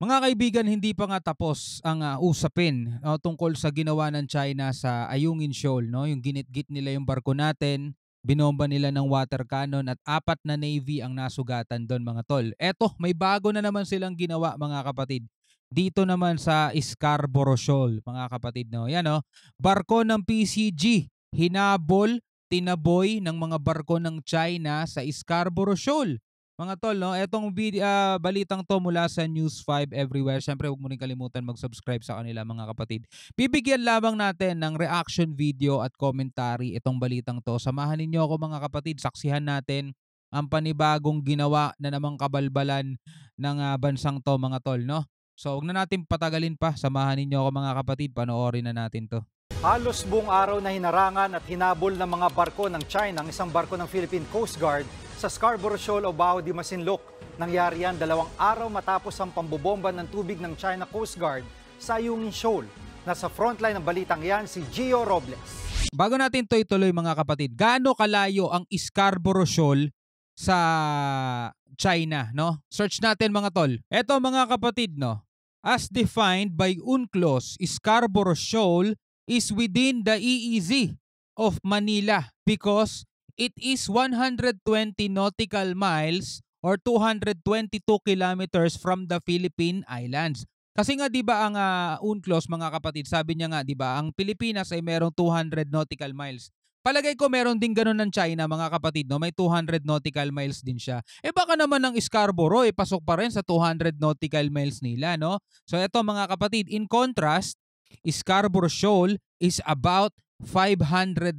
Mga kaibigan, hindi pa nga tapos ang usapin tungkol sa ginawa ng China sa Ayungin Shoal, no? Yung ginitgit nila yung barko natin, binomba nila ng water cannon at apat na navy ang nasugatan doon mga tol. Eto, may bago na naman silang ginawa mga kapatid. Dito naman sa Scarborough Shoal, mga kapatid, no? Yan, no? Barko ng PCG, hinabol, tinaboy ng mga barko ng China sa Scarborough Shoal. Mga tol, no, etong balitang to mula sa News 5 Everywhere. Siyempre, huwag mo rin kalimutan mag-subscribe sa kanila mga kapatid. Bibigyan lamang natin ng reaction video at commentary itong balitang to. Samahan ninyo ako mga kapatid, saksihan natin ang panibagong ginawa na namang kabalbalan ng bansang to mga tol, no? So, huwag na natin patagalin pa. Samahan ninyo ako mga kapatid, panoorin na natin to. Halos buong araw na hinarangan at hinabol ng mga barko ng China ang isang barko ng Philippine Coast Guard sa Scarborough Shoal o Bao de Masinloc. Nangyari yan 2 araw matapos ang pambobomba ng tubig ng China Coast Guard sa Ayungin Shoal. Nasa frontline ng balitang yan si Gio Robles. Bago natin to ituloy mga kapatid, gaano kalayo ang Scarborough Shoal sa China, no? Search natin mga tol. Eto mga kapatid, no? As defined by UNCLOS, Scarborough Shoal is within the EEZ of Manila because it is 120 nautical miles or 222 kilometers from the Philippine Islands. Kasi nga 'di ba ang UNCLOS mga kapatid, sabi niya nga 'di ba, ang Pilipinas ay merong 200 nautical miles. Palagay ko meron din gano'n ng China mga kapatid, no? May 200 nautical miles din siya. Eh baka naman ang Scarborough pasok pa rin sa 200 nautical miles nila, no? So eto mga kapatid, in contrast, Scarborough Shoal is about 594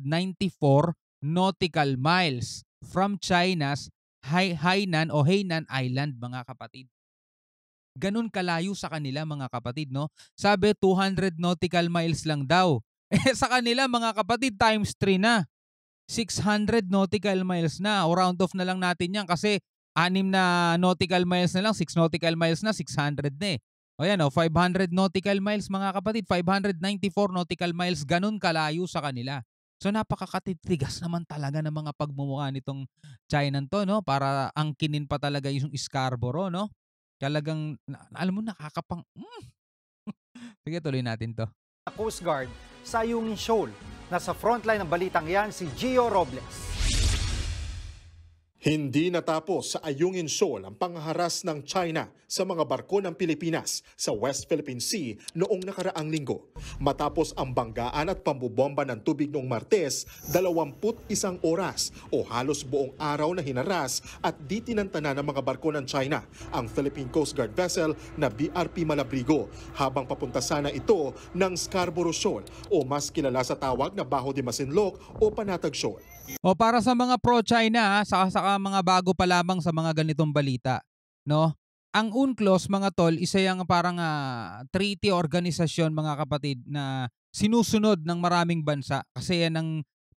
nautical miles from China's Hainan o Hainan Island mga kapatid. Ganun kalayo sa kanila mga kapatid, no? Sabi 200 nautical miles lang daw. Eh sa kanila mga kapatid times 3 na. 600 nautical miles na. O round off na lang natin yan kasi 6 na nautical miles na lang, 6 nautical miles na, 600 na eh. O yan o, 500 nautical miles mga kapatid, 594 nautical miles, ganun kalayo sa kanila. So napakakatitigas naman talaga ng mga pagmumukha nitong China to, no? Para angkinin pa talaga yung Scarborough, no? Talagang, alam mo, Sige, tuloy natin to. Coast Guard sa Ayungin Shoal. Nasa frontline ng balitang yan si Gio Robles. Hindi natapos sa Ayungin Shoal ang pangharas ng China sa mga barko ng Pilipinas sa West Philippine Sea noong nakaraang linggo. Matapos ang banggaan at pambobomba ng tubig noong Martes, 21 oras o halos buong araw na hinaras at di tinantana ng mga barko ng China ang Philippine Coast Guard vessel na BRP Malabrigo habang papunta sana ito ng Scarborough Shoal o mas kilala sa tawag na Bao de Masinloc o Panatag Shoal. O para sa mga pro-China, saka mga bago pa lamang sa mga ganitong balita, no? Ang UNCLOS mga tol, isa yang parang treaty organisasyon mga kapatid na sinusunod ng maraming bansa kasi yan ang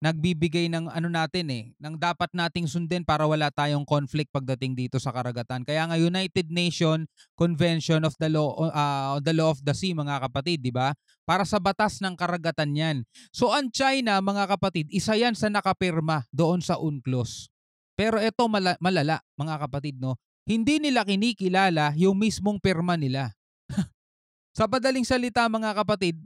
nagbibigay ng ano natin ng dapat nating sundin para wala tayong conflict pagdating dito sa karagatan. Kaya nga United Nation Convention of the Law of the Sea mga kapatid, di ba? Para sa batas ng karagatan 'yan. So ang China mga kapatid, isa yan sa nakapirma doon sa UNCLOS. Pero ito malala mga kapatid, no. Hindi nila kinikilala yung mismong pirma nila. Sa madaling salita mga kapatid,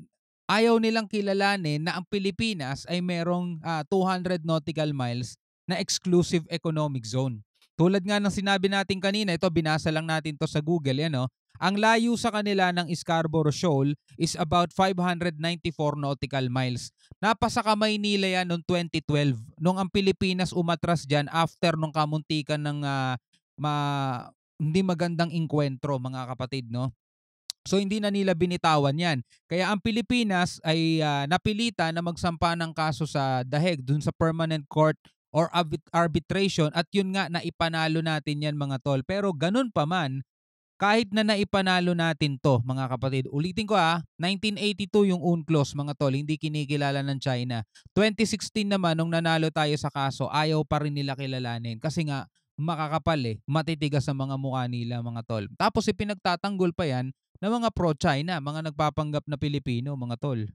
ayaw nilang kilalanin na ang Pilipinas ay merong 200 nautical miles na exclusive economic zone. Tulad nga ng sinabi natin kanina, ito binasa lang natin to sa Google, yan, no? Ang layo sa kanila ng Scarborough Shoal is about 594 nautical miles. Napasa kamay nila yan noong 2012, nung ang Pilipinas umatras dyan after nung kamuntikan ng hindi magandang inkwentro mga kapatid, no? So hindi na nila binitawan 'yan. Kaya ang Pilipinas ay napilitan na magsampa ng kaso sa Daheg dun sa Permanent Court or Arbitration at yun nga naipanalo natin 'yan mga tol. Pero ganun pa man, kahit na naipanalo natin 'to mga kapatid. Ulitin ko 1982 yung UNCLOS mga tol, hindi kinikilala ng China. 2016 naman nung nanalo tayo sa kaso, ayaw pa rin nila kilalanin kasi nga makakapal matitigas ang mga mukha nila mga tol. Tapos ipinagtatanggol pa 'yan ng mga pro-China, mga nagpapanggap na Pilipino, mga tol.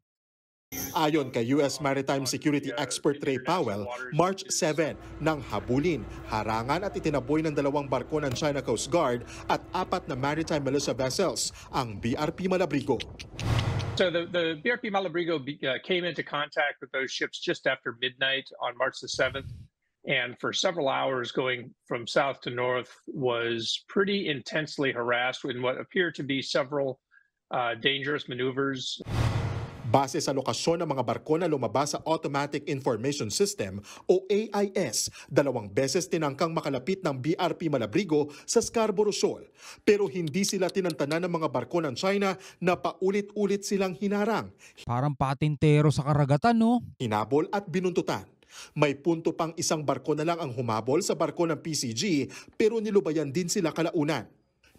Ayon kay U.S. Maritime Security expert Ray Powell, March 7 nang habulin, harangan at itinaboy ng 2 barko ng China Coast Guard at 4 na maritime militia vessels ang BRP Malabrigo. So the BRP Malabrigo came into contact with those ships just after midnight on March the 7th, and for several hours going from south to north was pretty intensely harassed in what appeared to be several dangerous maneuvers. Base sa lokasyon ng mga barko na lumabas sa Automatic Information System o AIS, 2 beses tinangkang makalapit ng BRP Malabrigo sa Scarborough Shoal. Pero hindi sila tinantanan ng mga barko ng China na paulit-ulit silang hinarang, Parang patintero sa karagatan, no? hinabol at binuntutan. May punto pang 1 barko na lang ang humabol sa barko ng PCG pero nilubayan din sila kalaunan.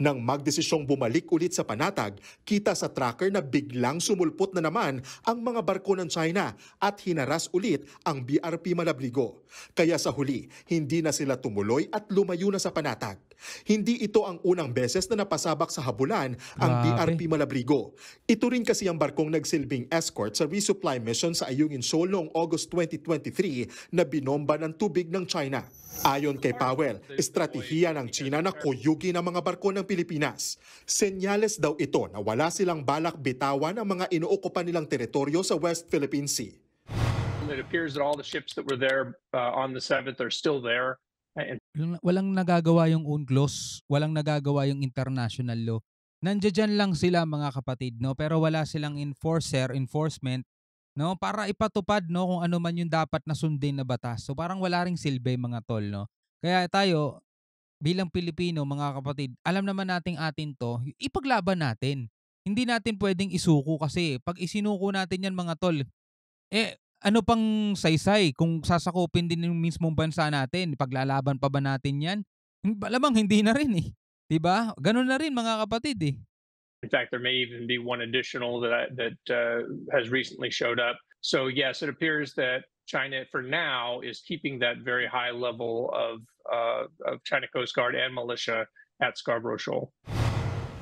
Nang magdesisyong bumalik ulit sa panatag, kita sa tracker na biglang sumulpot na naman ang mga barko ng China at hinaras ulit ang BRP Malabrigo. Kaya sa huli, hindi na sila tumuloy at lumayo na sa panatag. Hindi ito ang unang beses na napasabak sa habulan ang Grabe. BRP Malabrigo. Ito rin kasi ang barkong nagsilbing escort sa resupply mission sa Ayungin Shoal noong August 2023 na binomba ng tubig ng China. Ayon kay Powell, estratehiya ng China na kuyugin ang mga barko ng Pilipinas. Senyales daw ito na wala silang balak bitawan ang mga inuokupan nilang teritoryo sa West Philippine Sea. It appears that all the ships that were there on the 7th are still there. And Walang nagagawa yung UNCLOS, walang nagagawa yung international law. Nandiyan lang sila mga kapatid, no? Pero wala silang enforcement, no? Para ipatupad, no, kung ano man yung dapat na sundin na batas. So parang wala ring silbi mga tol, no? Kaya tayo bilang Pilipino, mga kapatid, alam naman nating atin to, ipaglaban natin. Hindi natin pwedeng isuko kasi pag isinuko natin yan mga tol, ano pang saysay kung sasakupin din yung mismong bansa natin, paglalaban pa ba natin yan? Malamang hindi na rin eh. 'Di ba? Ganun na rin mga kapatid eh. in fact, there may even be one additional that has recently showed up. So yes, it appears that China, for now, is keeping that very high level of China Coast Guard and militia at Scarborough Shoal.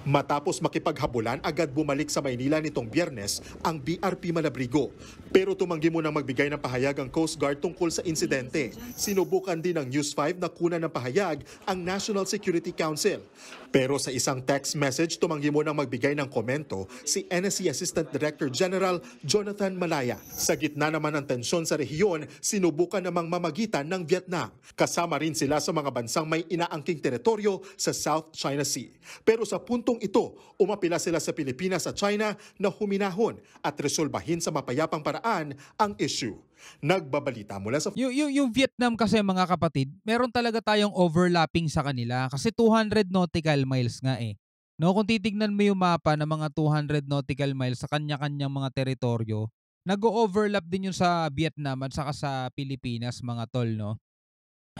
Matapos makipaghabulan, agad bumalik sa Maynila nitong Biyernes ang BRP Malabrigo. Pero tumanggi munang magbigay ng pahayag ang Coast Guard tungkol sa insidente. Sinubukan din ng News 5 na kunan ng pahayag ang National Security Council. Pero sa isang text message, tumanggi munang magbigay ng komento si NSC Assistant Director General Jonathan Malaya. Sa gitna naman ng tensyon sa rehiyon, sinubukan namang mamagitan ng Vietnam. Kasama rin sila sa mga bansang may inaangking teritoryo sa South China Sea. Pero sa puntong ito, umapila sila sa Pilipinas at China na huminahon at resolbahin sa mapayapang paraan ang issue. Nagbabalita mula sa... Yung Vietnam kasi mga kapatid, meron talaga tayong overlapping sa kanila kasi 200 nautical miles nga eh. No, kung titignan mo yung mapa ng mga 200 nautical miles sa kanya-kanyang mga teritoryo, nag-overlap din yung sa Vietnam at saka sa Pilipinas mga tol, no?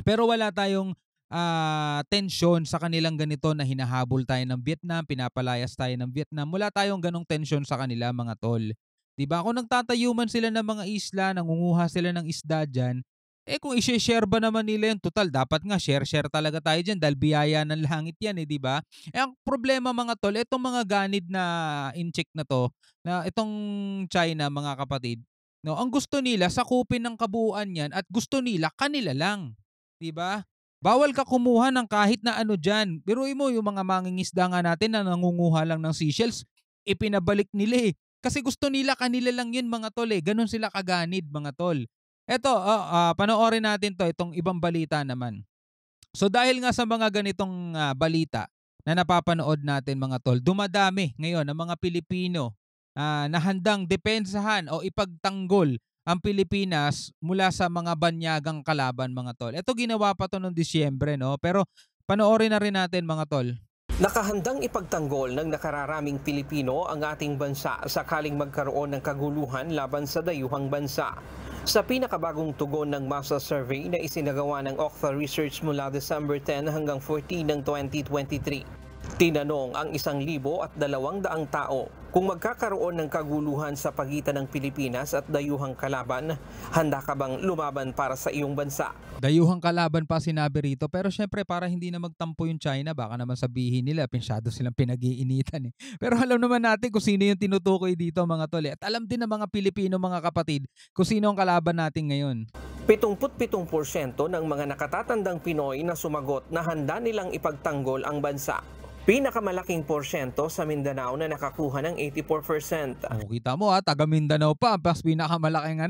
Pero wala tayong tensyon sa kanilang ganito na hinahabol tayo ng Vietnam, pinapalayas tayo ng Vietnam. Wala tayong ganong tensyon sa kanila mga tol. Diba? Kung nagtatayo man sila ng mga isla, nangunguha sila ng isda dyan, kung i-share ba naman nila yung total, dapat nga share talaga tayo dyan dahil biyaya ng langit yan diba? Ang problema mga tol, itong mga ganid na in-check na to, na itong China mga kapatid, no, ang gusto nila sakupin ng kabuuan yan at gusto nila kanila lang. Diba? Bawal ka kumuha ng kahit na ano dyan. Biruin mo yung mga mangingisda nga natin na nangunguha lang ng seashells, ipinabalik nila eh. Kasi gusto nila kanila lang yun mga tol eh. Ganon sila kaganid mga tol. Eto, panoorin natin to, itong ibang balita naman. So dahil nga sa mga ganitong balita na napapanood natin mga tol, dumadami ngayon ang mga Pilipino na handang depensahan o ipagtanggol ang Pilipinas mula sa mga banyagang kalaban mga tol. Ito ginawa pa to noong Disyembre, no? Pero panoorin na rin natin mga tol. Nakahandang ipagtanggol ng nakararaming Pilipino ang ating bansa sakaling magkaroon ng kaguluhan laban sa dayuhang bansa. Sa pinakabagong tugon ng masa survey na isinagawa ng Octa Research mula December 10 hanggang 14 ng 2023, Tinanong ang 1,200 tao kung magkakaroon ng kaguluhan sa pagitan ng Pilipinas at dayuhang kalaban, handa ka bang lumaban para sa iyong bansa? Dayuhang kalaban pa sinabi rito, pero syempre para hindi na magtampo yung China, baka naman sabihin nila pinsyado silang pinag-iinitan eh. Pero alam naman natin kung sino yung tinutukoy dito mga tol eh. At alam din ng mga Pilipino mga kapatid kung sino ang kalaban natin ngayon. 77% ng mga nakatatandang Pinoy na sumagot na handa nilang ipagtanggol ang bansa. Pinakamalaking porsyento sa Mindanao na nakakuha ng 84%. Oh, kita mo taga Mindanao pa, pas pinakamalaking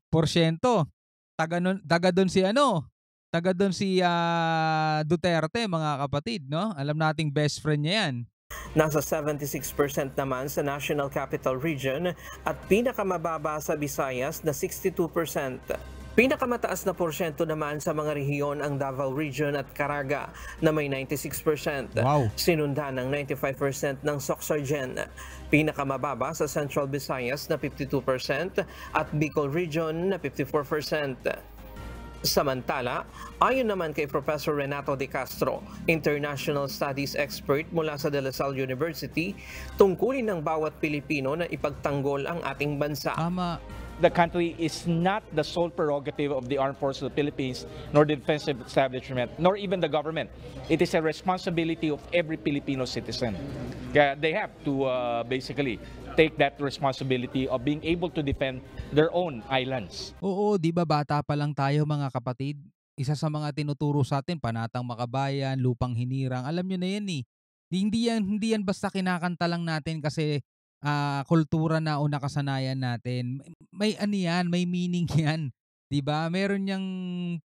porsyento. Taga doon si Duterte mga kapatid, no? Alam nating best friend niya 'yan. Nasa 76% naman sa National Capital Region at pinakamababa sa Visayas na 62%. Pinakamataas na porsyento naman sa mga rehiyon ang Davao Region at Caraga na may 96%. Wow. Sinundan ng 95% ng Sorsogon. Pinakamababa sa Central Visayas na 52% at Bicol Region na 54%. Samantala, ayon naman kay Professor Renato De Castro, International Studies expert mula sa De La Salle University, tungkulin ng bawat Pilipino na ipagtanggol ang ating bansa. Tama. The country is not the sole prerogative of the Armed Forces of the Philippines, nor the defense establishment, nor even the government. It is a responsibility of every Filipino citizen. Kaya they have to basically take that responsibility of being able to defend their own islands. Oo, 'di ba bata pa lang tayo mga kapatid? Isa sa mga tinuturo sa atin, panatang makabayan, lupang hinirang. Alam niyo na 'yan eh. Hindi yan basta kinakanta lang natin kasi kultura na o nakasanayan natin. May ano 'yan, may meaning 'yan. 'Di ba? Meron yang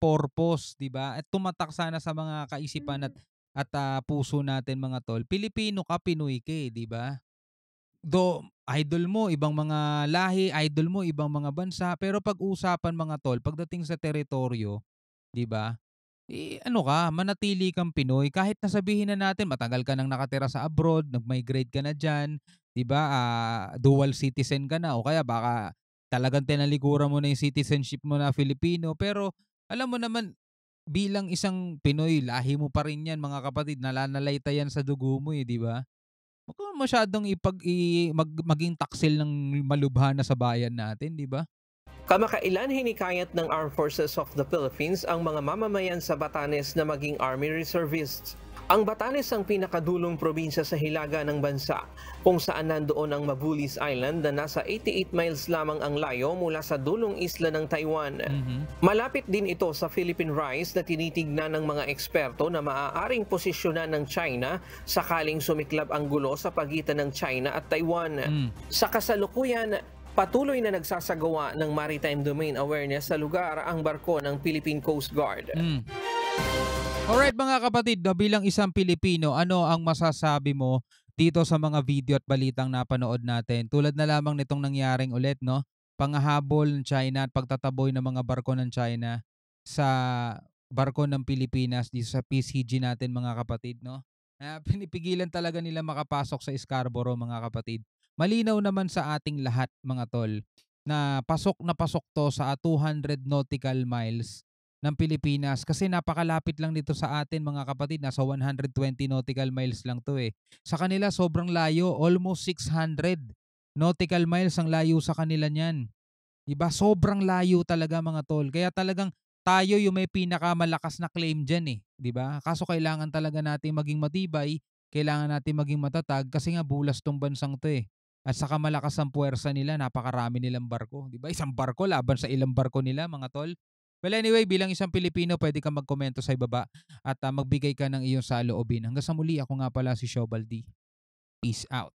purpose, 'di ba? At tumatak sana sa mga kaisipan at puso natin mga tol. Pilipino ka, Pinoy ka, 'di ba? Do idol mo ibang mga lahi, idol mo ibang mga bansa, pero pag-usapan mga tol, pagdating sa teritoryo, 'di ba? Manatili kang Pinoy kahit na sabihin na natin matagal ka nang nakatira sa abroad, nag-migrate ka na diyan, 'di ba? Dual citizen ka na o kaya baka talagang tinalikuran mo na yung citizenship mo na Filipino, pero alam mo naman bilang isang Pinoy, lahi mo pa rin 'yan mga kapatid, nananalayta 'yan sa dugo mo 'di ba? Wag kang masyadong maging taksil ng malubha na sa bayan natin, 'di ba? Kamakailan hinikayat ng Armed Forces of the Philippines ang mga mamamayan sa Batanes na maging Army Reservists. Ang Batanes ang pinakadulong probinsya sa hilaga ng bansa, kung saan nandoon ang Mabulis Island na nasa 88 miles lamang ang layo mula sa dulong isla ng Taiwan. Malapit din ito sa Philippine Rice na tinitignan ng mga eksperto na maaaring posisyonan ng China sakaling sumiklab ang gulo sa pagitan ng China at Taiwan. Sa kasalukuyan, patuloy na nagsasagawa ng maritime domain awareness sa lugar ang barko ng Philippine Coast Guard. Alright mga kapatid, bilang isang Pilipino, ano ang masasabi mo dito sa mga video at balitang napanood natin? Tulad na lamang nitong nangyaring ulit, no? Panghahabol ng China at pagtataboy ng mga barko ng China sa barko ng Pilipinas dito sa PCG natin mga kapatid, no? Pinipigilan talaga nila makapasok sa Scarborough mga kapatid. Malinaw naman sa ating lahat mga tol na pasok to sa 200 nautical miles ng Pilipinas kasi napakalapit lang nito sa atin mga kapatid, nasa 120 nautical miles lang to eh. Sa kanila sobrang layo, almost 600 nautical miles ang layo sa kanila niyan. Diba? Sobrang layo talaga mga tol. Kaya talagang tayo yung may pinakamalakas na claim dyan eh. Diba? Kaso kailangan talaga natin maging matibay, kailangan natin maging matatag kasi nga bulas tong bansang to eh. At saka malakas ang puwersa nila, napakarami nilang barko. Diba? Isang barko laban sa ilang barko nila mga tol. Well anyway, bilang isang Pilipino, pwede kang magkomento sa ibaba at magbigay ka ng iyong saloobin. Hanggang sa muli, ako nga pala si Shobaldi. Peace out.